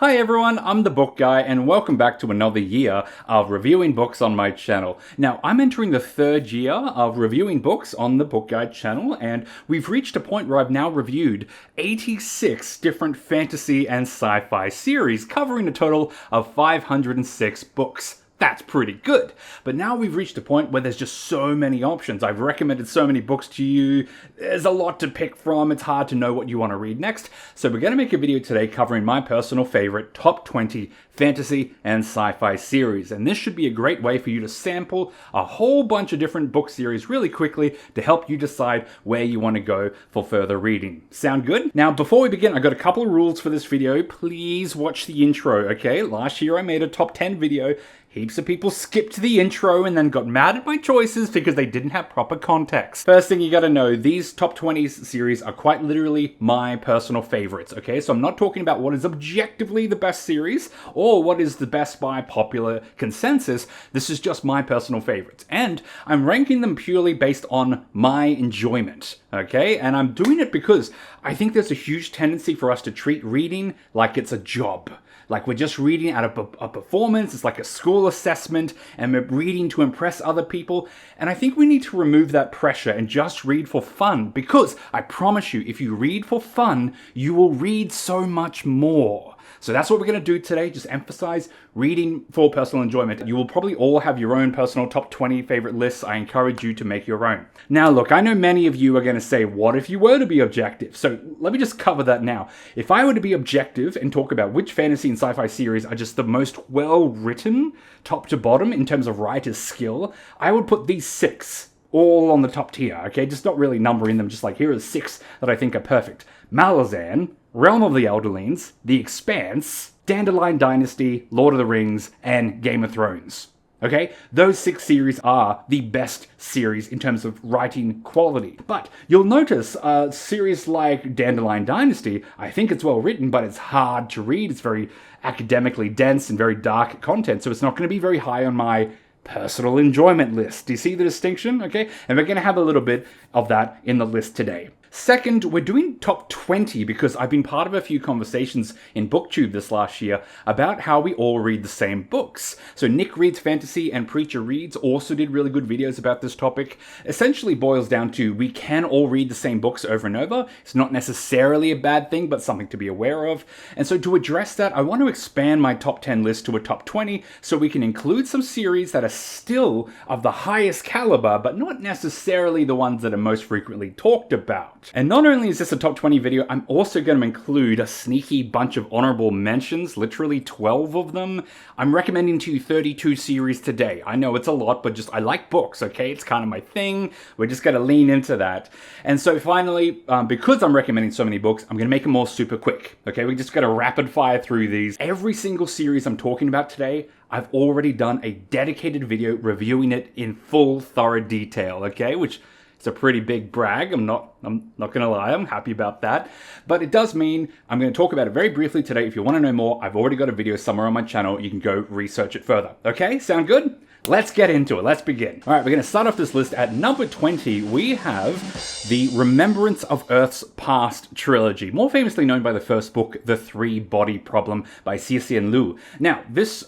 Hi everyone, I'm the Book Guy and welcome back to another year of reviewing books on my channel. Now, I'm entering the third year of reviewing books on the Book Guy channel, and we've reached a point where I've now reviewed 86 different fantasy and sci-fi series, covering a total of 506 books. That's pretty good. But now we've reached a point where there's just so many options. I've recommended so many books to you. There's a lot to pick from. It's hard to know what you want to read next. So we're going to make a video today covering my personal favorite top 20 fantasy and sci-fi series. And this should be a great way for you to sample a whole bunch of different book series really quickly to help you decide where you want to go for further reading. Sound good? Now, before we begin, I've got a couple of rules for this video. Please watch the intro, okay? Last year I made a top 10 video. Heaps of people skipped the intro and then got mad at my choices because they didn't have proper context. First thing you gotta know, these top 20 series are quite literally my personal favorites, okay? So I'm not talking about what is objectively the best series or what is the best by popular consensus. This is just my personal favorites. And I'm ranking them purely based on my enjoyment, okay? And I'm doing it because I think there's a huge tendency for us to treat reading like it's a job. Like we're just reading out of a performance, it's like a school assessment, and we're reading to impress other people. And I think we need to remove that pressure and just read for fun, because I promise you, if you read for fun, you will read so much more. So that's what we're going to do today, just emphasize reading for personal enjoyment. You will probably all have your own personal top 20 favorite lists. I encourage you to make your own. Now look, I know many of you are going to say, what if you were to be objective? So let me just cover that now. If I were to be objective and talk about which fantasy and sci-fi series are just the most well-written, top to bottom, in terms of writer's skill, I would put these 6 all on the top tier, okay? Just not really numbering them, just like here are 6 that I think are perfect. Malazan, Realm of the Elderlings, The Expanse, Dandelion Dynasty, Lord of the Rings, and Game of Thrones. Okay? Those 6 series are the best series in terms of writing quality. But you'll notice a series like Dandelion Dynasty, I think it's well written, but it's hard to read. It's very academically dense and very dark content, so it's not going to be very high on my personal enjoyment list. Do you see the distinction? Okay? And we're going to have a little bit of that in the list today. Second, we're doing top 20 because I've been part of a few conversations in BookTube this last year about how we all read the same books. So Nick Reads Fantasy and Preacher Reads also did really good videos about this topic. Essentially boils down to we can all read the same books over and over. It's not necessarily a bad thing, but something to be aware of. And so to address that, I want to expand my top 10 list to a top 20 so we can include some series that are still of the highest caliber, but not necessarily the ones that are most frequently talked about. And not only is this a top 20 video, I'm also going to include a sneaky bunch of honorable mentions, literally 12 of them. I'm recommending to you 32 series today. I know it's a lot, but just I like books, okay? It's kind of my thing. We're just going to lean into that. And so finally, because I'm recommending so many books, I'm going to make them all super quick, okay? We just got to rapid fire through these. Every single series I'm talking about today, I've already done a dedicated video reviewing it in full, thorough detail, okay? Which it's a pretty big brag. I'm not gonna lie, I'm happy about that. But it does mean I'm gonna talk about it very briefly today. If you wanna know more, I've already got a video somewhere on my channel. You can go research it further. Okay, sound good? Let's get into it, let's begin. All right, we're gonna start off this list at number 20. We have the Remembrance of Earth's Past trilogy, more famously known by the first book, The Three-Body Problem by Cixin Liu. Now, this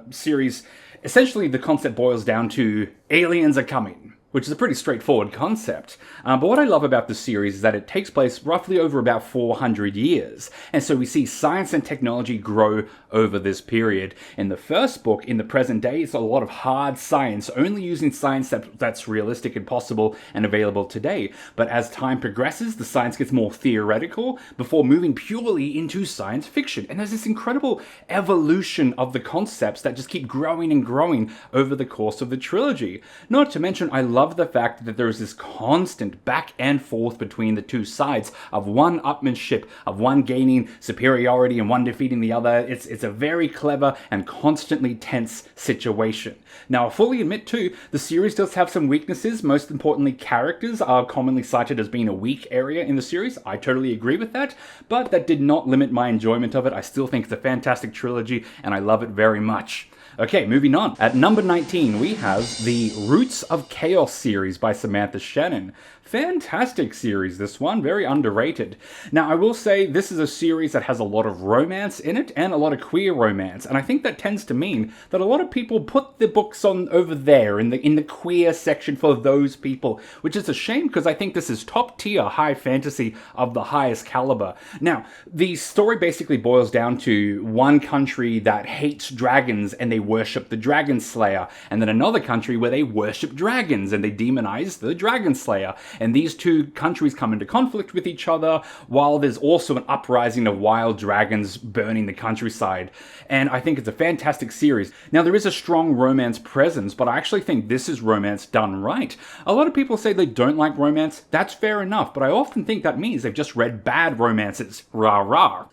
series, essentially the concept boils down to aliens are coming, which is a pretty straightforward concept. But what I love about this series is that it takes place roughly over about 400 years. And so we see science and technology grow over this period. In the first book, in the present day, it's a lot of hard science, only using science that's realistic and possible and available today. But as time progresses, the science gets more theoretical before moving purely into science fiction. And there's this incredible evolution of the concepts that just keep growing and growing over the course of the trilogy. Not to mention, I love the fact that there is this constant back and forth between the two sides of one upmanship, of one gaining superiority and one defeating the other. It's a very clever and constantly tense situation. Now, I fully admit too, the series does have some weaknesses. Most importantly, characters are commonly cited as being a weak area in the series. I totally agree with that, but that did not limit my enjoyment of it. I still think it's a fantastic trilogy and I love it very much. Okay, moving on. At number 19, we have the Roots of Chaos series by Samantha Shannon. Fantastic series, this one. Very underrated. Now, I will say this is a series that has a lot of romance in it and a lot of queer romance. And I think that tends to mean that a lot of people put the books on over there in the queer section for those people, which is a shame because I think this is top tier high fantasy of the highest caliber. Now, the story basically boils down to one country that hates dragons and they worship the Dragon Slayer, and then another country where they worship dragons and they demonize the Dragon Slayer. And these two countries come into conflict with each other, while there's also an uprising of wild dragons burning the countryside. And I think it's a fantastic series. Now, there is a strong romance presence, but I actually think this is romance done right. A lot of people say they don't like romance. That's fair enough, but I often think that means they've just read bad romances. Rah rah.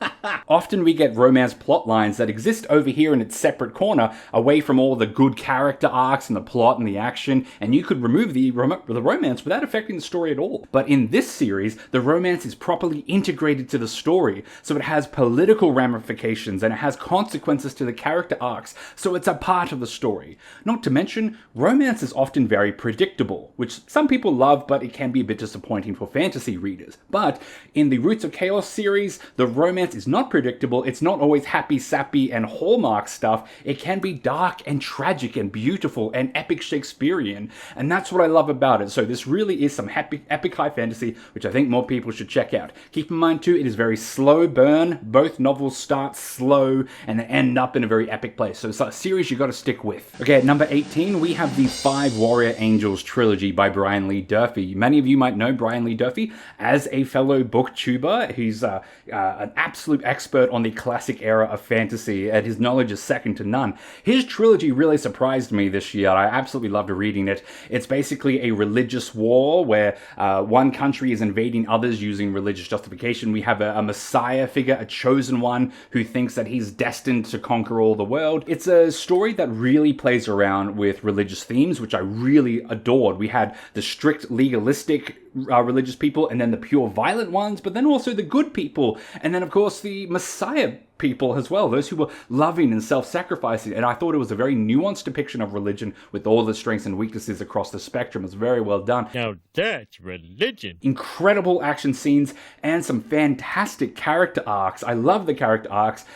Often we get romance plot lines that exist over here in its separate corner, away from all the good character arcs and the plot and the action, and you could remove the romance without affecting the story at all. But in this series, the romance is properly integrated to the story, so it has political ramifications and it has consequences to the character arcs, so it's a part of the story. Not to mention, romance is often very predictable, which some people love, but it can be a bit disappointing for fantasy readers. But in the Roots of Chaos series, the romance is not predictable, it's not always happy, sappy, and Hallmark stuff. It can be dark and tragic and beautiful and epic Shakespearean, and that's what I love about it. So this really is some epic high fantasy, which I think more people should check out. Keep in mind too, it is very slow burn. Both novels start slow and then end up in a very epic place. So it's a series you got to stick with. Okay, at number 18, we have the 5 Warrior Angels trilogy by Brian Lee Durfee. Many of you might know Brian Lee Durfee as a fellow booktuber. He's an absolute expert on the classic era of fantasy, and his knowledge is second to none. His trilogy really surprised me this year. I absolutely loved reading it. It's basically a religious war where one country is invading others using religious justification. We have a messiah figure, a chosen one, who thinks that he's destined to conquer all the world. It's a story that really plays around with religious themes, which I really adored. We had the strict legalistic religious people, and then the pure violent ones, but then also the good people, and then of course the messiah people as well, those who were loving and self-sacrificing. And I thought it was a very nuanced depiction of religion with all the strengths and weaknesses across the spectrum. It's very well done. Now that's religion. Incredible action scenes and some fantastic character arcs. I love the character arcs.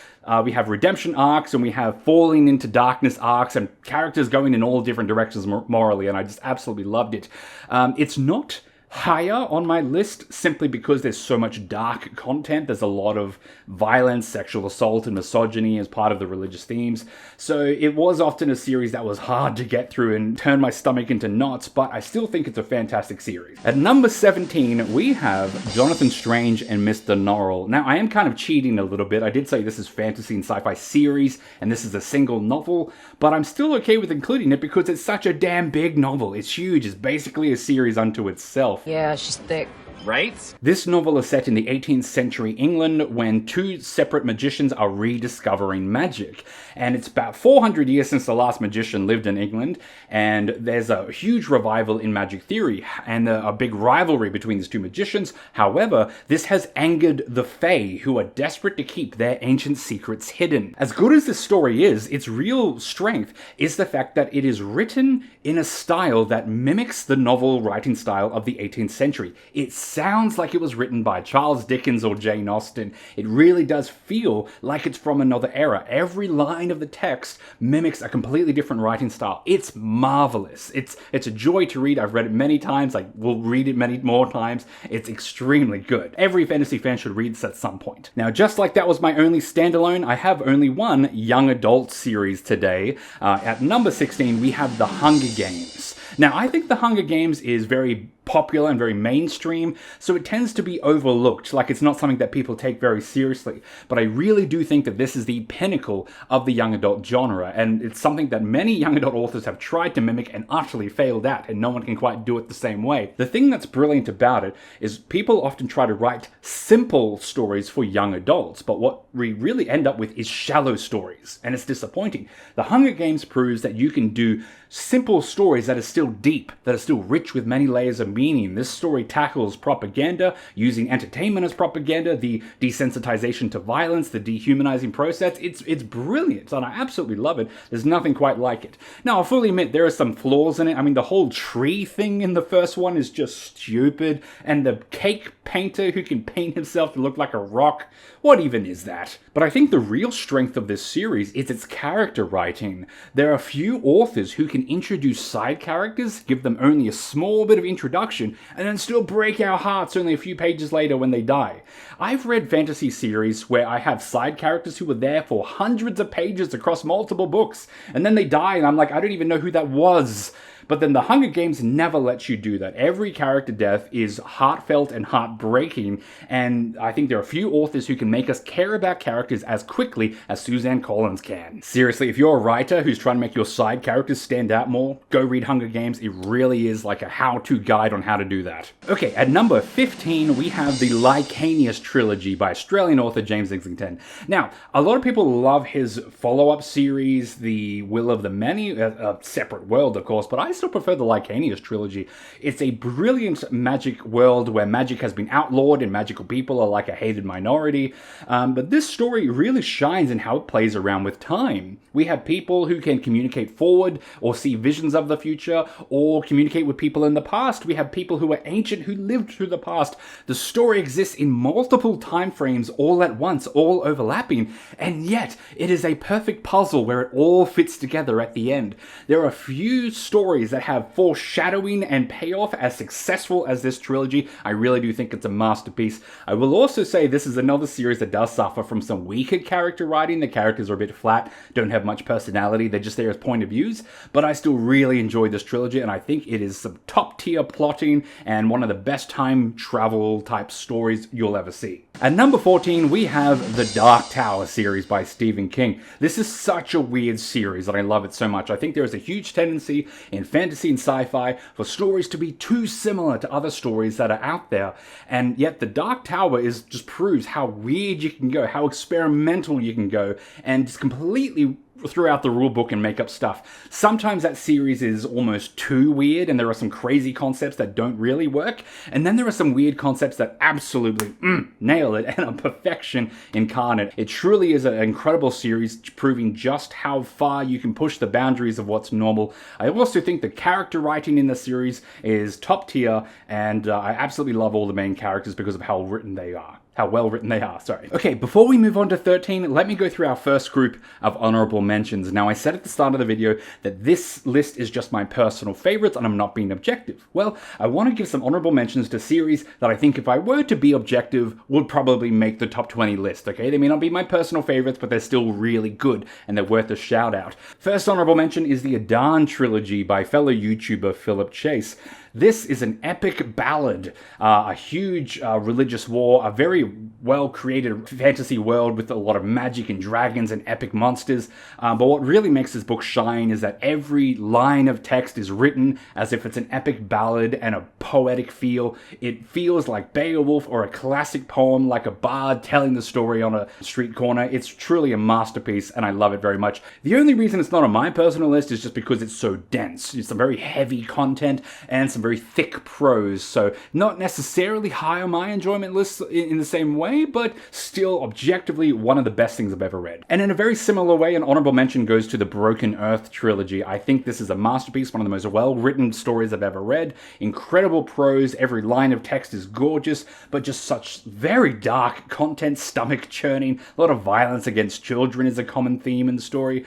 We have redemption arcs, and we have falling into darkness arcs, and characters going in all different directions morally, and I just absolutely loved it. It's not higher on my list simply because there's so much dark content. There's a lot of violence, sexual assault, and misogyny as part of the religious themes. So it was often a series that was hard to get through and turn my stomach into knots, but I still think it's a fantastic series. At number 17, we have Jonathan Strange and Mr. Norrell. Now, I am kind of cheating a little bit. I did say this is fantasy and sci-fi series, and this is a single novel, but I'm still okay with including it because it's such a damn big novel. It's huge. It's basically a series unto itself. Yeah, she's thick. Right? This novel is set in the 18th century England when two separate magicians are rediscovering magic. And it's about 400 years since the last magician lived in England, and there's a huge revival in magic theory and a big rivalry between these two magicians. However, this has angered the Fae, who are desperate to keep their ancient secrets hidden. As good as this story is, its real strength is the fact that it is written in a style that mimics the novel writing style of the 18th century. It sounds like it was written by Charles Dickens or Jane Austen. It really does feel like it's from another era. Every line of the text mimics a completely different writing style. It's marvelous. It's a joy to read. I've read it many times. I will read it many more times. It's extremely good. Every fantasy fan should read this at some point. Now, just like that was my only standalone, I have only one young adult series today. At number 16, we have The Hunger Games. Now, I think The Hunger Games is very popular and very mainstream, so it tends to be overlooked, like it's not something that people take very seriously. But I really do think that this is the pinnacle of the young adult genre, and it's something that many young adult authors have tried to mimic and utterly failed at, and no one can quite do it the same way. The thing that's brilliant about it is people often try to write simple stories for young adults, but what we really end up with is shallow stories, and it's disappointing. The Hunger Games proves that you can do simple stories that are still still deep, that are still rich with many layers of meaning. This story tackles propaganda, using entertainment as propaganda, the desensitization to violence, the dehumanizing process. It's brilliant, and I absolutely love it. There's nothing quite like it. Now, I'll fully admit there are some flaws in it. I mean, the whole tree thing in the first one is just stupid, and the cake painter who can paint himself to look like a rock, what even is that? But I think the real strength of this series is its character writing. There are few authors who can introduce side characters, give them only a small bit of introduction, and then still break our hearts only a few pages later when they die. I've read fantasy series where I have side characters who were there for hundreds of pages across multiple books, and then they die and I'm like, I don't even know who that was. But then the Hunger Games never lets you do that. Every character death is heartfelt and heartbreaking, and I think there are few authors who can make us care about characters as quickly as Suzanne Collins can. Seriously, if you're a writer who's trying to make your side characters stand out more, go read Hunger Games. It really is like a how-to guide on how to do that. Okay, at number 15, we have the Licanius Trilogy by Australian author James Islington. Now, a lot of people love his follow-up series, The Will of the Many, a separate world, of course, but I still prefer the Licanius Trilogy. It's a brilliant magic world where magic has been outlawed and magical people are like a hated minority. But this story really shines in how it plays around with time. We have people who can communicate forward or see visions of the future or communicate with people in the past. We have people who are ancient who lived through the past. The story exists in multiple time frames all at once, all overlapping, and yet it is a perfect puzzle where it all fits together at the end. There are few stories that have foreshadowing and payoff as successful as this trilogy. I really do think it's a masterpiece. I will also say this is another series that does suffer from some weaker character writing. The characters are a bit flat, don't have much personality, they're just there as point of views, but I still really enjoyed this trilogy, and I think it is some top tier plotting and one of the best time travel type stories you'll ever see. At number 14, we have the Dark Tower series by Stephen King. This is such a weird series and I love it so much. I think there is a huge tendency in fantasy and sci-fi for stories to be too similar to other stories that are out there, and yet the Dark Tower just proves how weird you can go, how experimental you can go, and just completely throughout the rulebook and make up stuff. Sometimes that series is almost too weird and there are some crazy concepts that don't really work, and then there are some weird concepts that absolutely nail it and are perfection incarnate. It truly is an incredible series, proving just how far you can push the boundaries of what's normal. I also think the character writing in the series is top tier, and I absolutely love all the main characters because of how well written they are. Okay, before we move on to 13, let me go through our first group of honourable mentions. Now, I said at the start of the video that this list is just my personal favourites and I'm not being objective. Well, I want to give some honourable mentions to series that I think if I were to be objective would probably make the top 20 list, okay? They may not be my personal favourites, but they're still really good and they're worth a shout out. First honourable mention is the Dandelion Trilogy by fellow YouTuber Philip Chase. This is an epic ballad, a huge religious war, a very well-created fantasy world with a lot of magic and dragons and epic monsters. But what really makes this book shine is that every line of text is written as if it's an epic ballad and a poetic feel. It feels like Beowulf or a classic poem, like a bard telling the story on a street corner. It's truly a masterpiece and I love it very much. The only reason it's not on my personal list is just because it's so dense. It's some very heavy content and some very thick prose, so not necessarily high on my enjoyment list in the same way, but still objectively one of the best things I've ever read. And in a very similar way, an honorable mention goes to the Broken Earth trilogy. I think this is a masterpiece, one of the most well-written stories I've ever read. Incredible prose, every line of text is gorgeous, but just such very dark content, stomach churning. A lot of violence against children is a common theme in the story.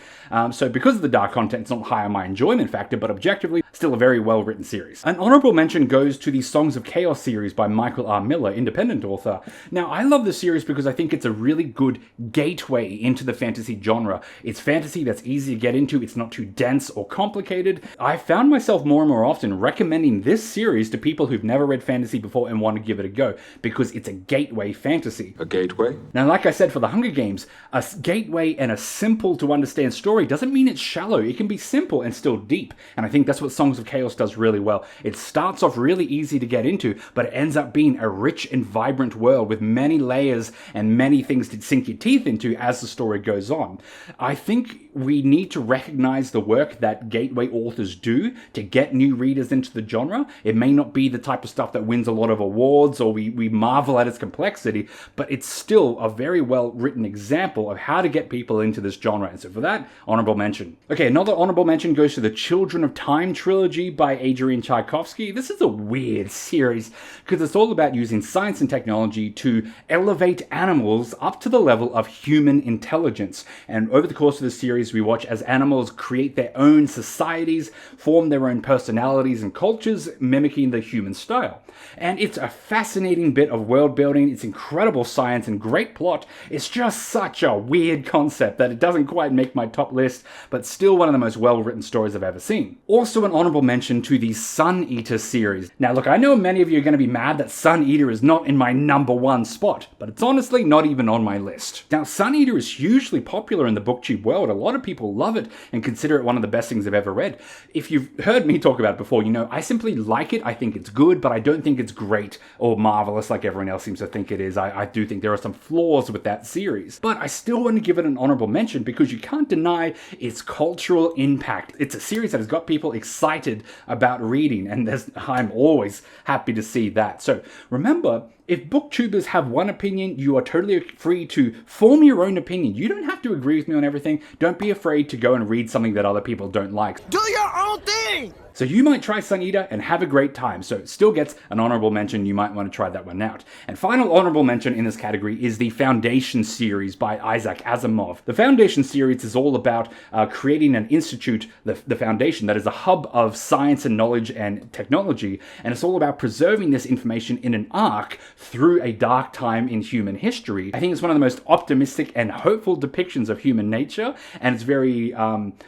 So because of the dark content, it's not high on my enjoyment factor, but objectively, still a very well-written series. An honorable mention goes to the Songs of Chaos series by Michael R. Miller, independent author. Now, I love this series because I think it's a really good gateway into the fantasy genre. It's fantasy that's easy to get into, it's not too dense or complicated. I found myself more and more often recommending this series to people who've never read fantasy before and want to give it a go, because it's a gateway fantasy. A gateway? Now, like I said for the Hunger Games, a gateway and a simple to understand story doesn't mean it's shallow. It can be simple and still deep, and I think that's what Songs Songs of Chaos does really well. It starts off really easy to get into, but it ends up being a rich and vibrant world with many layers and many things to sink your teeth into as the story goes on. I think we need to recognize the work that gateway authors do to get new readers into the genre. It may not be the type of stuff that wins a lot of awards or we marvel at its complexity, but it's still a very well written example of how to get people into this genre. And so for that, honorable mention. Okay, another honorable mention goes to the Children of Time trilogy by Adrian Tchaikovsky. This is a weird series because it's all about using science and technology to elevate animals up to the level of human intelligence. And over the course of the series, we watch as animals create their own societies, form their own personalities and cultures, mimicking the human style. And it's a fascinating bit of world building. It's incredible science and great plot. It's just such a weird concept that it doesn't quite make my top list, but still one of the most well-written stories I've ever seen. Also an honorable mention to the Sun Eater series. Now look, I know many of you are going to be mad that Sun Eater is not in my #1 spot, but it's honestly not even on my list. Now Sun Eater is hugely popular in the booktube world. A lot of people love it and consider it one of the best things I've ever read. If you've heard me talk about it before, you know I simply like it. I think it's good, but I don't think it's great or marvelous like everyone else seems to think it is. I do think there are some flaws with that series, but I still want to give it an honorable mention because you can't deny its cultural impact. It's a series that has got people excited about reading, and I'm always happy to see that. So remember, if booktubers have one opinion, you are totally free to form your own opinion. You don't have to agree with me on everything. Don't be afraid to go and read something that other people don't like. Do your own thing! So you might try Sun Eater and have a great time. So it still gets an honorable mention. You might want to try that one out. And final honorable mention in this category is the Foundation series by Isaac Asimov. The Foundation series is all about creating an institute, the Foundation, that is a hub of science and knowledge and technology. And it's all about preserving this information in an arc through a dark time in human history. I think it's one of the most optimistic and hopeful depictions of human nature. And it's very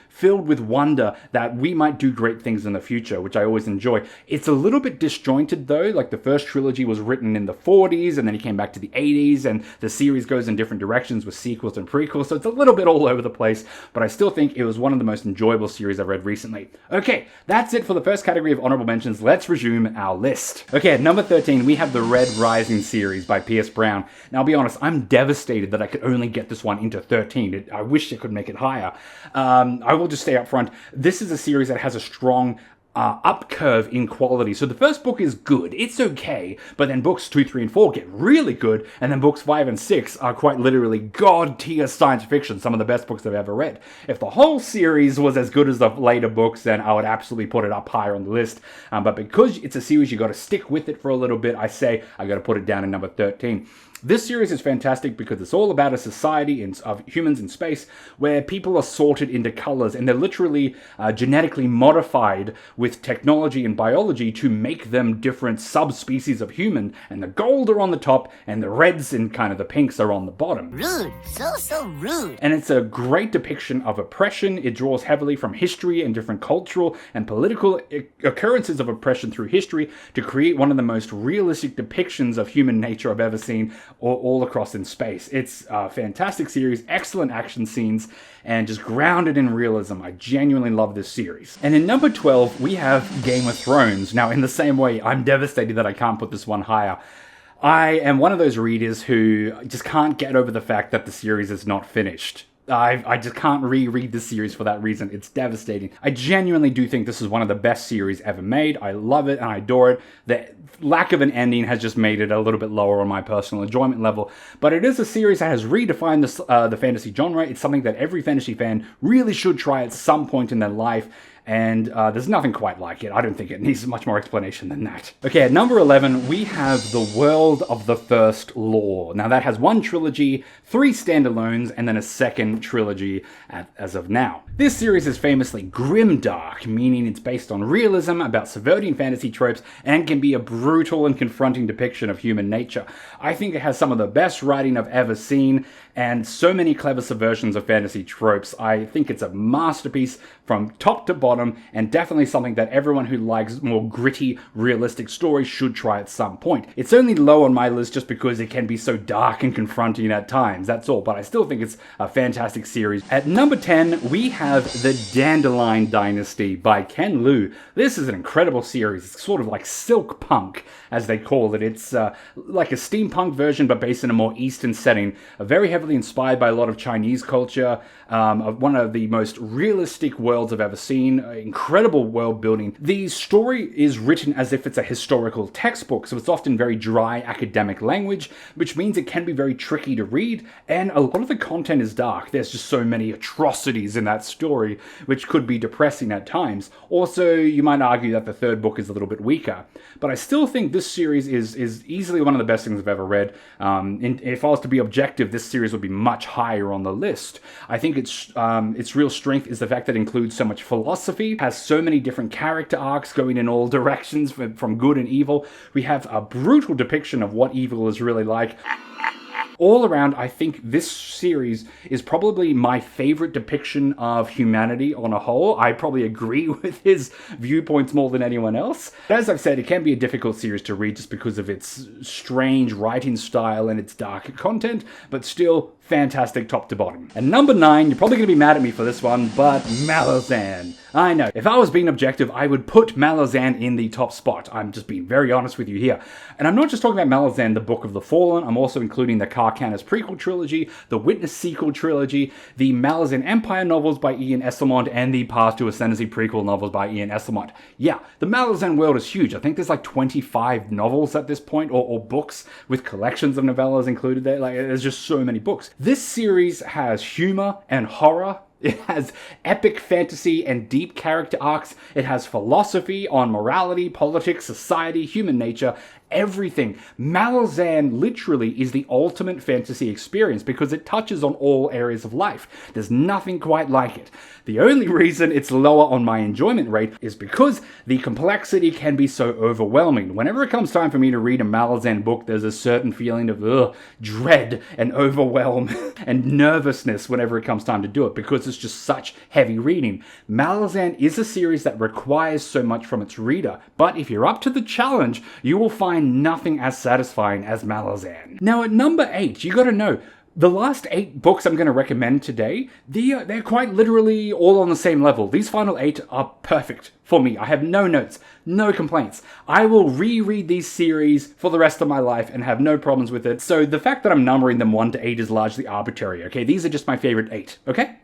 filled with wonder that we might do great things in the future, which I always enjoy. It's a little bit disjointed though, like the first trilogy was written in the 40s and then he came back to the 80s and the series goes in different directions with sequels and prequels, so it's a little bit all over the place, but I still think it was one of the most enjoyable series I've read recently. Okay, that's it for the first category of honorable mentions. Let's resume our list. Okay, at number 13, we have the Red Rising series by Pierce Brown. Now, I'll be honest, I'm devastated that I could only get this one into 13. I wish I could make it higher. I will just stay up front. This is a series that has a strong up curve in quality. So the first book is good, it's okay, but then books 2, 3, and 4 get really good, and then books 5 and 6 are quite literally god tier science fiction, some of the best books I've ever read. If the whole series was as good as the later books, then I would absolutely put it up higher on the list, but because it's a series you got to stick with it for a little bit, I say I got to put it down in number 13. This series is fantastic because it's all about a society of humans in space where people are sorted into colors and they're literally genetically modified with technology and biology to make them different subspecies of human, and the gold are on the top and the reds and kind of the pinks are on the bottom. Rude, so rude. And it's a great depiction of oppression. It draws heavily from history and different cultural and political occurrences of oppression through history to create one of the most realistic depictions of human nature I've ever seen, all across in space. It's a fantastic series, excellent action scenes, and just grounded in realism. I genuinely love this series. And in number 12, we have Game of Thrones. Now, in the same way, I'm devastated that I can't put this one higher. I am one of those readers who just can't get over the fact that the series is not finished. I just can't reread this series for that reason. It's devastating. I genuinely do think this is one of the best series ever made. I love it and I adore it. The lack of an ending has just made it a little bit lower on my personal enjoyment level. But it is a series that has redefined the fantasy genre. It's something that every fantasy fan really should try at some point in their life. And there's nothing quite like it. I don't think it needs much more explanation than that. Okay, at number 11, we have The World of the First Law. Now, that has one trilogy, 3 standalones, and then a second trilogy as of now. This series is famously grimdark, meaning it's based on realism about subverting fantasy tropes and can be a brutal and confronting depiction of human nature. I think it has some of the best writing I've ever seen, and so many clever subversions of fantasy tropes. I think it's a masterpiece from top to bottom, and definitely something that everyone who likes more gritty, realistic stories should try at some point. It's only low on my list just because it can be so dark and confronting at times, that's all, but I still think it's a fantastic series. At number 10, we have have the Dandelion Dynasty by Ken Liu. This is an incredible series. It's sort of like silk punk, as they call it. It's like a steampunk version, but based in a more Eastern setting. Very heavily inspired by a lot of Chinese culture. One of the most realistic worlds I've ever seen. Incredible world building. The story is written as if it's a historical textbook, so it's often very dry academic language, which means it can be very tricky to read, and a lot of the content is dark. There's just so many atrocities in that story, which could be depressing at times. Also, you might argue that the third book is a little bit weaker, but I still think this series is easily one of the best things I've ever read. If I was to be objective, this series would be much higher on the list. I think its real strength is the fact that it includes so much philosophy, has so many different character arcs going in all directions from good and evil. We have a brutal depiction of what evil is really like. All around, I think this series is probably my favorite depiction of humanity on a whole. I probably agree with his viewpoints more than anyone else. As I've said, it can be a difficult series to read just because of its strange writing style and its dark content, but still fantastic top to bottom. And number 9, you're probably going to be mad at me for this one, but Malazan. I know, if I was being objective, I would put Malazan in the top spot. I'm just being very honest with you here. And I'm not just talking about Malazan, the Book of the Fallen, I'm also including the Licanius prequel trilogy, the Witness sequel trilogy, the Malazan Empire novels by Ian Esselmont, and the Path to Ascendancy prequel novels by Ian Esselmont. Yeah, the Malazan world is huge. I think there's like 25 novels at this point, or books with collections of novellas included there. Like, there's just so many books. This series has humor and horror. It has epic fantasy and deep character arcs. It has philosophy on morality, politics, society, human nature, everything. Malazan literally is the ultimate fantasy experience because it touches on all areas of life. There's nothing quite like it. The only reason it's lower on my enjoyment rate is because the complexity can be so overwhelming. Whenever it comes time for me to read a Malazan book, there's a certain feeling of dread and overwhelm and nervousness whenever it comes time to do it because it's just such heavy reading. Malazan is a series that requires so much from its reader, but if you're up to the challenge, you will find nothing as satisfying as Malazan. Now at number 8, you gotta know, the last 8 books I'm going to recommend today, they're quite literally all on the same level. These final 8 are perfect for me. I have no notes, no complaints. I will reread these series for the rest of my life and have no problems with it. So the fact that I'm numbering them 1 to 8 is largely arbitrary, okay? These are just my favorite 8, okay?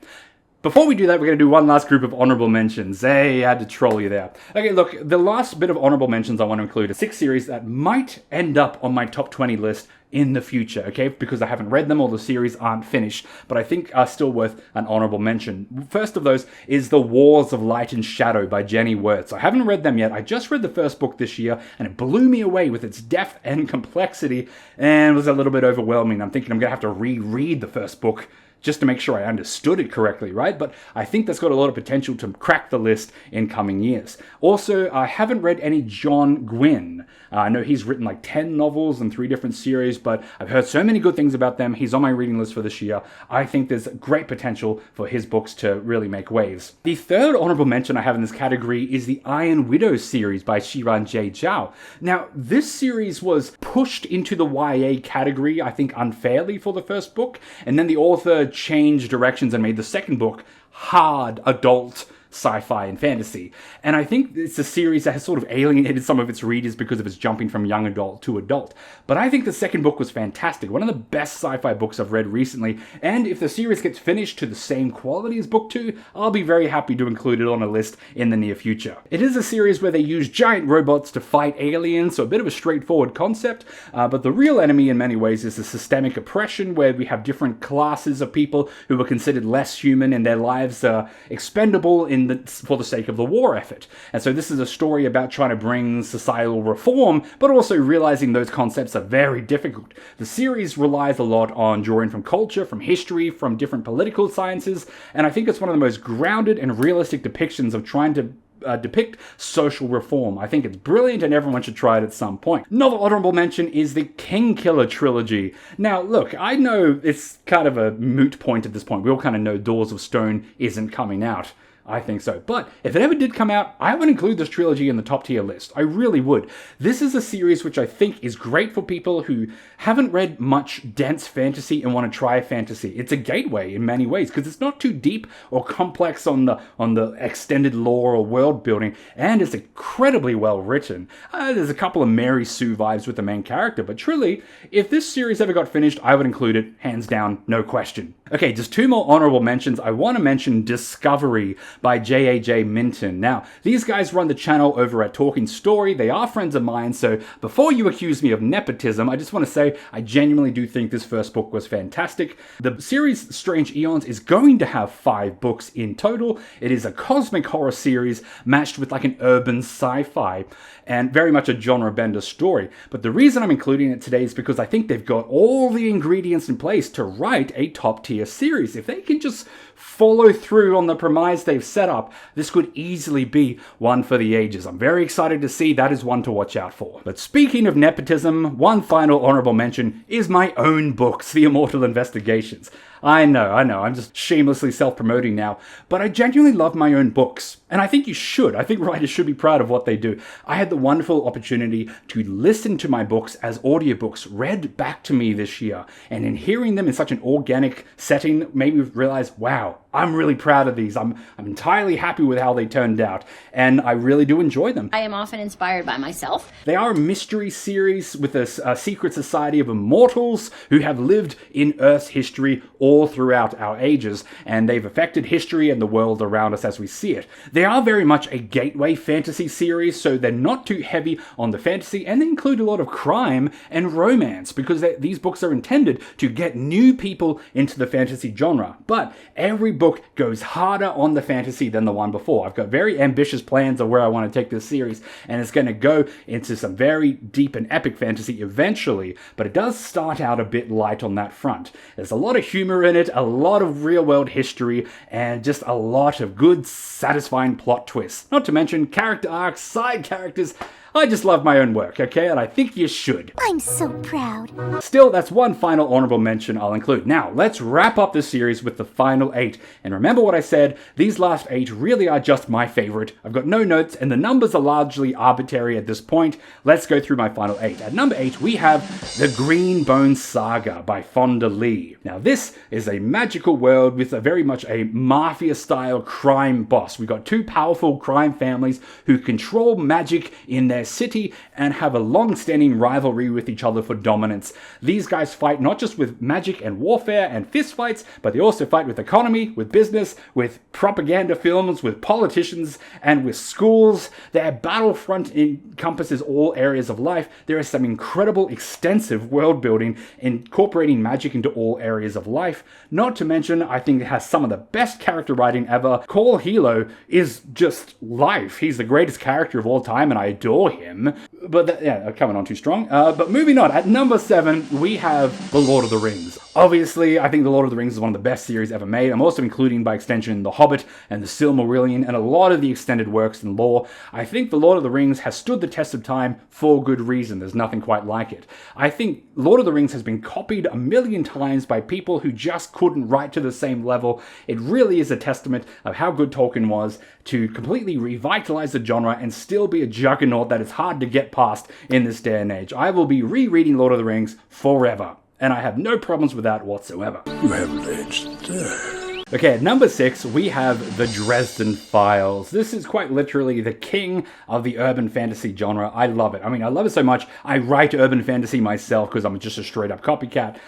Before we do that, we're going to do one last group of honourable mentions. Hey, I had to troll you there. Okay, look, the last bit of honourable mentions I want to include are 6 series that might end up on my top 20 list in the future, okay? Because I haven't read them or the series aren't finished, but I think are still worth an honourable mention. First of those is The Wars of Light and Shadow by Jenny Wirtz. I haven't read them yet. I just read the first book this year, and it blew me away with its depth and complexity, and was a little bit overwhelming. I'm thinking I'm going to have to reread the first book just to make sure I understood it correctly, right? But I think that's got a lot of potential to crack the list in coming years. Also, I haven't read any John Gwynne. I know he's written like 10 novels and 3 different series, but I've heard so many good things about them. He's on my reading list for this year. I think there's great potential for his books to really make waves. The third honorable mention I have in this category is the Iron Widow series by Shiran J. Zhao. Now, this series was pushed into the YA category, I think unfairly for the first book, and then the author changed directions and made the second book hard adult sci-fi and fantasy. And I think it's a series that has sort of alienated some of its readers because of its jumping from young adult to adult. But I think the second book was fantastic. One of the best sci-fi books I've read recently. And if the series gets finished to the same quality as book 2, I'll be very happy to include it on a list in the near future. It is a series where they use giant robots to fight aliens, so a bit of a straightforward concept. But the real enemy in many ways is the systemic oppression, where we have different classes of people who are considered less human and their lives are expendable for the sake of the war effort. And so this is a story about trying to bring societal reform, but also realizing those concepts are very difficult. The series relies a lot on drawing from culture, from history, from different political sciences, and I think it's one of the most grounded and realistic depictions of trying to depict social reform. I think it's brilliant and everyone should try it at some point. Another honourable mention is the Kingkiller Trilogy. Now, look, I know it's kind of a moot point at this point. We all kind of know Doors of Stone isn't coming out. I think so. But if it ever did come out, I would include this trilogy in the top tier list. I really would. This is a series which I think is great for people who haven't read much dense fantasy and want to try fantasy. It's a gateway in many ways because it's not too deep or complex on the extended lore or world building, and it's incredibly well written. There's a couple of Mary Sue vibes with the main character, but truly, if this series ever got finished, I would include it, hands down, no question. Okay, just two more honorable mentions. I want to mention Discovery by J.A.J. Minton. Now, these guys run the channel over at Talking Story. They are friends of mine, so before you accuse me of nepotism, I just want to say I genuinely do think this first book was fantastic. The series Strange Eons is going to have 5 books in total. It is a cosmic horror series matched with like an urban sci-fi and very much a genre bender story. But the reason I'm including it today is because I think they've got all the ingredients in place to write a top tier series. If they can just follow through on the premise they've set up, this could easily be one for the ages. I'm very excited to see. That is one to watch out for. But speaking of nepotism, one final honorable mention is my own books, The Immortal Investigations. I know, I'm just shamelessly self-promoting now, but I genuinely love my own books, and I think you should. I think writers should be proud of what they do. I had the wonderful opportunity to listen to my books as audiobooks read back to me this year, and in hearing them in such an organic setting made me realize, wow, I'm really proud of these. I'm entirely happy with how they turned out, and I really do enjoy them. I am often inspired by myself. They are a mystery series with a secret society of immortals who have lived in Earth's history all throughout our ages, and they've affected history and the world around us as we see it. They are very much a gateway fantasy series, so they're not too heavy on the fantasy, and they include a lot of crime and romance, because these books are intended to get new people into the fantasy genre. But every book goes harder on the fantasy than the one before. I've got very ambitious plans of where I want to take this series, and it's going to go into some very deep and epic fantasy eventually, but it does start out a bit light on that front. There's a lot of humor in it, a lot of real-world history, and just a lot of good, satisfying plot twists. Not to mention character arcs, side characters. I just love my own work, okay? And I think you should. I'm so proud. Still, that's one final honorable mention I'll include. Now, let's wrap up this series with the final 8. And remember what I said, these last 8 really are just my favorite. I've got no notes, and the numbers are largely arbitrary at this point. Let's go through my final 8. At number 8, we have The Green Bone Saga by Fonda Lee. Now, this is a magical world with a very much a mafia-style crime boss. We've got 2 powerful crime families who control magic in their city and have a long-standing rivalry with each other for dominance. These guys fight not just with magic and warfare and fistfights, but they also fight with economy, with business, with propaganda films, with politicians, and with schools. Their battlefront encompasses all areas of life. There is some incredible, extensive world building incorporating magic into all areas of life. Not to mention, I think it has some of the best character writing ever. Call Hilo is just life. He's the greatest character of all time, and I adore him. But coming on too strong. But moving on, at number 7, we have The Lord of the Rings. Obviously, I think The Lord of the Rings is one of the best series ever made. I'm also including, by extension, The Hobbit and The Silmarillion and a lot of the extended works and lore. I think The Lord of the Rings has stood the test of time for good reason. There's nothing quite like it. I think Lord of the Rings has been copied a million times by people who just couldn't write to the same level. It really is a testament of how good Tolkien was to completely revitalize the genre and still be a juggernaut that is hard to get past in this day and age. I will be rereading Lord of the Rings forever, and I have no problems with that whatsoever. You haven't aged a day. Okay, at number 6, we have The Dresden Files. This is quite literally the king of the urban fantasy genre. I love it. I mean, I love it so much, I write urban fantasy myself because I'm just a straight-up copycat.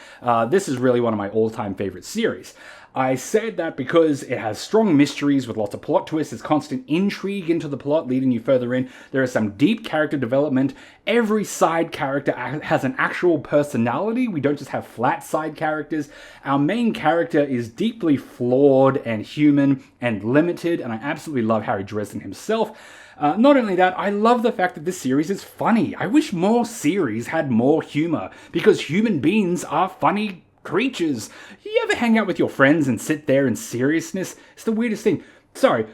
This is really one of my all-time favorite series. I said that because it has strong mysteries with lots of plot twists, there's constant intrigue into the plot leading you further in, there is some deep character development, every side character has an actual personality, we don't just have flat side characters, our main character is deeply flawed and human and limited, and I absolutely love Harry Dresden himself. Not only that, I love the fact that this series is funny. I wish more series had more humor, because human beings are funny creatures. You ever hang out with your friends and sit there in seriousness? It's the weirdest thing. Sorry,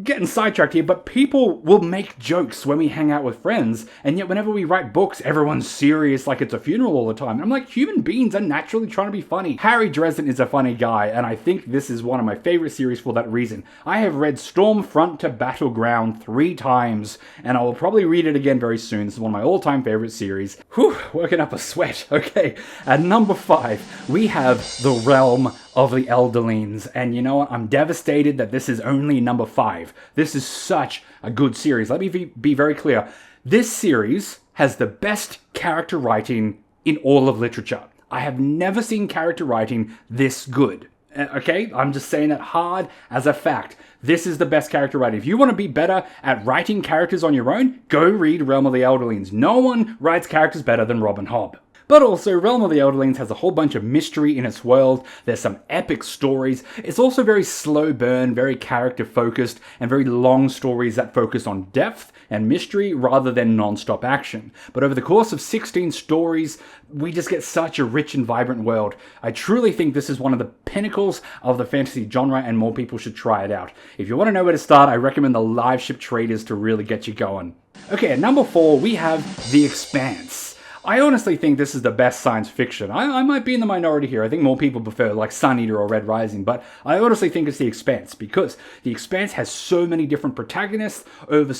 getting sidetracked here, but people will make jokes when we hang out with friends, and yet whenever we write books, everyone's serious like it's a funeral all the time. I'm like, human beings are naturally trying to be funny. Harry Dresden is a funny guy, and I think this is one of my favorite series for that reason. I have read Stormfront to Battleground 3 times, and I will probably read it again very soon. This is one of my all-time favorite series. Whew, working up a sweat. Okay, at number 5, we have The Realm of the Elderlings, and you know what? I'm devastated that this is only number 5. This is such a good series. Let me be very clear. This series has the best character writing in all of literature. I have never seen character writing this good. Okay? I'm just saying that hard as a fact. This is the best character writing. If you want to be better at writing characters on your own, go read Realm of the Elderlings. No one writes characters better than Robin Hobb. But also, Realm of the Elderlings has a whole bunch of mystery in its world. There's some epic stories. It's also very slow burn, very character focused, and very long stories that focus on depth and mystery rather than non-stop action. But over the course of 16 stories, we just get such a rich and vibrant world. I truly think this is one of the pinnacles of the fantasy genre, and more people should try it out. If you want to know where to start, I recommend the Live Ship Traders to really get you going. Okay, at number 4, we have The Expanse. I honestly think this is the best science fiction. I might be in the minority here. I think more people prefer like Sun Eater or Red Rising, but I honestly think it's The Expanse because The Expanse has so many different protagonists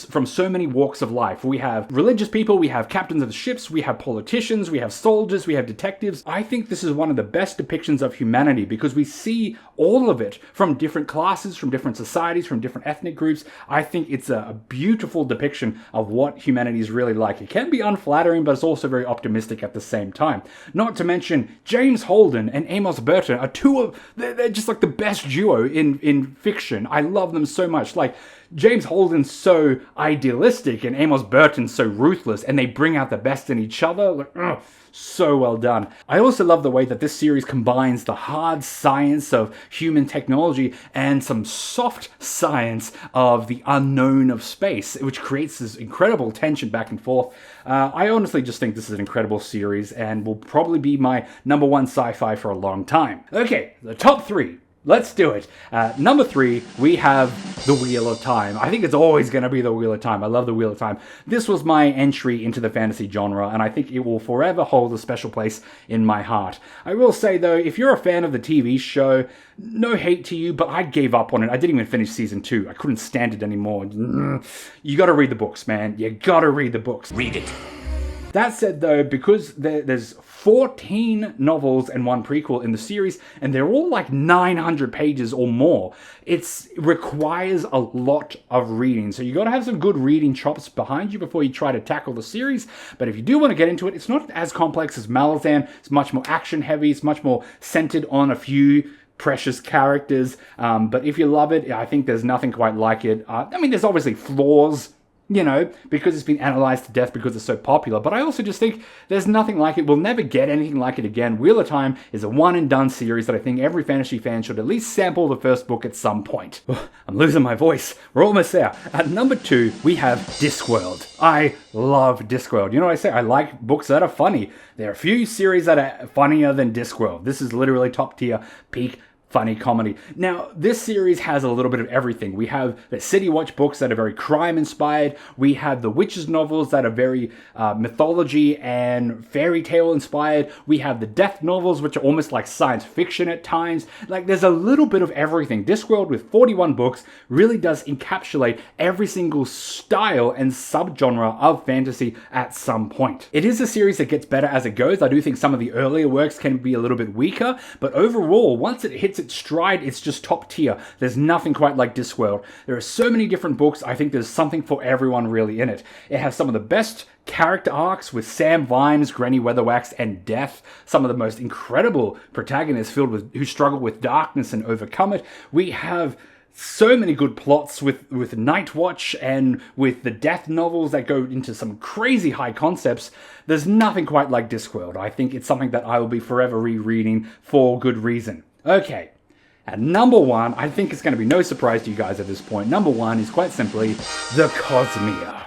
from so many walks of life. We have religious people, we have captains of ships, we have politicians, we have soldiers, we have detectives. I think this is one of the best depictions of humanity because we see all of it from different classes, from different societies, from different ethnic groups. I think it's a beautiful depiction of what humanity is really like. It can be unflattering, but it's also very optimistic at the same time. Not to mention, James Holden and Amos Burton are they're just like the best duo in fiction. I love them so much. Like, James Holden's so idealistic and Amos Burton's so ruthless, and they bring out the best in each other. Like, so well done. I also love the way that this series combines the hard science of human technology and some soft science of the unknown of space, which creates this incredible tension back and forth. I honestly just think this is an incredible series and will probably be my number 1 sci-fi for a long time. Okay, the top 3. Let's do it. Number 3, we have The Wheel of Time. I think it's always going to be The Wheel of Time. I love The Wheel of Time. This was my entry into the fantasy genre, and I think it will forever hold a special place in my heart. I will say, though, if you're a fan of the TV show, no hate to you, but I gave up on it. I didn't even finish season 2. I couldn't stand it anymore. You gotta read the books, man. You gotta read the books. Read it. That said, though, because there's 14 novels and 1 prequel in the series, and they're all like 900 pages or more, it requires a lot of reading. So you got to have some good reading chops behind you before you try to tackle the series. But if you do want to get into it, it's not as complex as Malazan. It's much more action heavy. It's much more centered on a few precious characters. But if you love it, I think there's nothing quite like it. I mean, there's obviously flaws, you know, because it's been analyzed to death because it's so popular. But I also just think there's nothing like it. We'll never get anything like it again. Wheel of Time is a one-and-done series that I think every fantasy fan should at least sample the first book at some point. I'm losing my voice. We're almost there. At number 2, we have Discworld. I love Discworld. You know what I say? I like books that are funny. There are a few series that are funnier than Discworld. This is literally top tier, peak funny comedy. Now, this series has a little bit of everything. We have the City Watch books that are very crime-inspired. We have the witches novels that are very mythology and fairy tale-inspired. We have the death novels, which are almost like science fiction at times. Like, there's a little bit of everything. Discworld, with 41 books, really does encapsulate every single style and subgenre of fantasy at some point. It is a series that gets better as it goes. I do think some of the earlier works can be a little bit weaker, but overall, once it hits its stride, it's just top tier. There's nothing quite like Discworld. There are so many different books. I think there's something for everyone really in it. It has some of the best character arcs with Sam Vimes, Granny Weatherwax, and Death. Some of the most incredible protagonists who struggle with darkness and overcome it. We have so many good plots with Night Watch and with the death novels that go into some crazy high concepts. There's nothing quite like Discworld. I think it's something that I will be forever rereading for good reason. Okay, at number 1, I think it's going to be no surprise to you guys at this point. Number 1 is quite simply The Cosmere.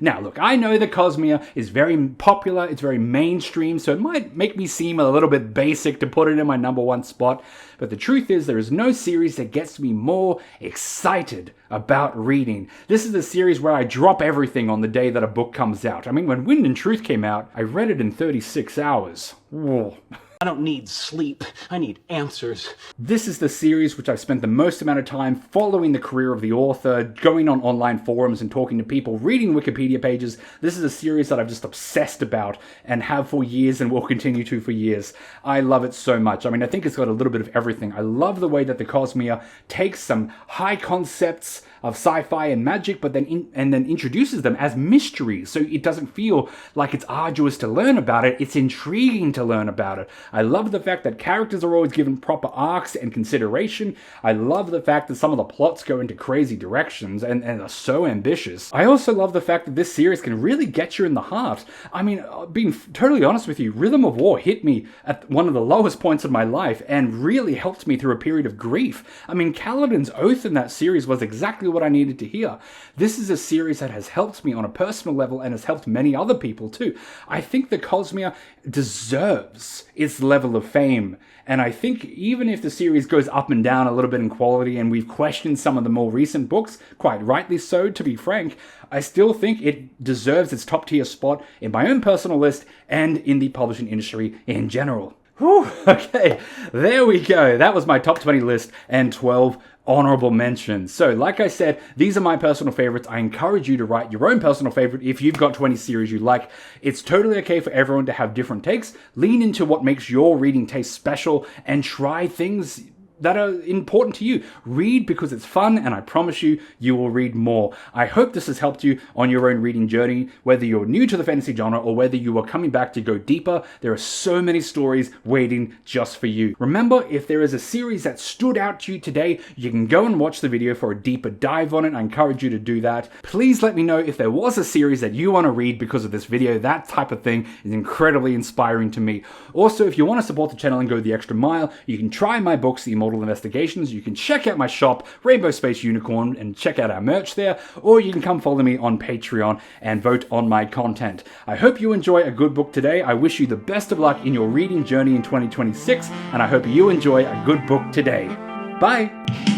Now, look, I know that Cosmere is very popular, it's very mainstream, so it might make me seem a little bit basic to put it in my number one spot, but the truth is there is no series that gets me more excited about reading. This is a series where I drop everything on the day that a book comes out. I mean, when Wind and Truth came out, I read it in 36 hours. Whoa. I don't need sleep. I need answers. This is the series which I've spent the most amount of time following the career of the author, going on online forums and talking to people, reading Wikipedia pages. This is a series that I've just obsessed about and have for years and will continue to for years. I love it so much. I mean, I think it's got a little bit of everything. I love the way that the Cosmere takes some high concepts of sci-fi and magic, but then introduces them as mysteries, so it doesn't feel like it's arduous to learn about it. It's intriguing to learn about it. I love the fact that characters are always given proper arcs and consideration. I love the fact that some of the plots go into crazy directions and are so ambitious. I also love the fact that this series can really get you in the heart. I mean, being totally honest with you, Rhythm of War hit me at one of the lowest points of my life and really helped me through a period of grief. I mean, Kaladin's oath in that series was exactly what I needed to hear. This is a series that has helped me on a personal level and has helped many other people too. I think the Cosmere deserves its level of fame, and I think even if the series goes up and down a little bit in quality and we've questioned some of the more recent books, quite rightly so to be frank, I still think it deserves its top tier spot in my own personal list and in the publishing industry in general. Whew, okay, there we go. That was my top 20 list and 12 honorable mentions. So, like I said, these are my personal favorites. I encourage you to write your own personal favorite if you've got 20 series you like. It's totally okay for everyone to have different takes. Lean into what makes your reading taste special and try things that are important to you. Read because it's fun, and I promise you, you will read more. I hope this has helped you on your own reading journey, whether you're new to the fantasy genre or whether you are coming back to go deeper. There are so many stories waiting just for you. Remember, if there is a series that stood out to you today, you can go and watch the video for a deeper dive on it. I encourage you to do that. Please let me know if there was a series that you want to read because of this video. That type of thing is incredibly inspiring to me. Also, if you want to support the channel and go the extra mile, you can try my books, The Immortal Investigations. You can check out my shop, Rainbow Space Unicorn, and check out our merch there, or you can come follow me on Patreon and vote on my content. I hope you enjoy a good book today. I wish you the best of luck in your reading journey in 2026, and I hope you enjoy a good book today. Bye!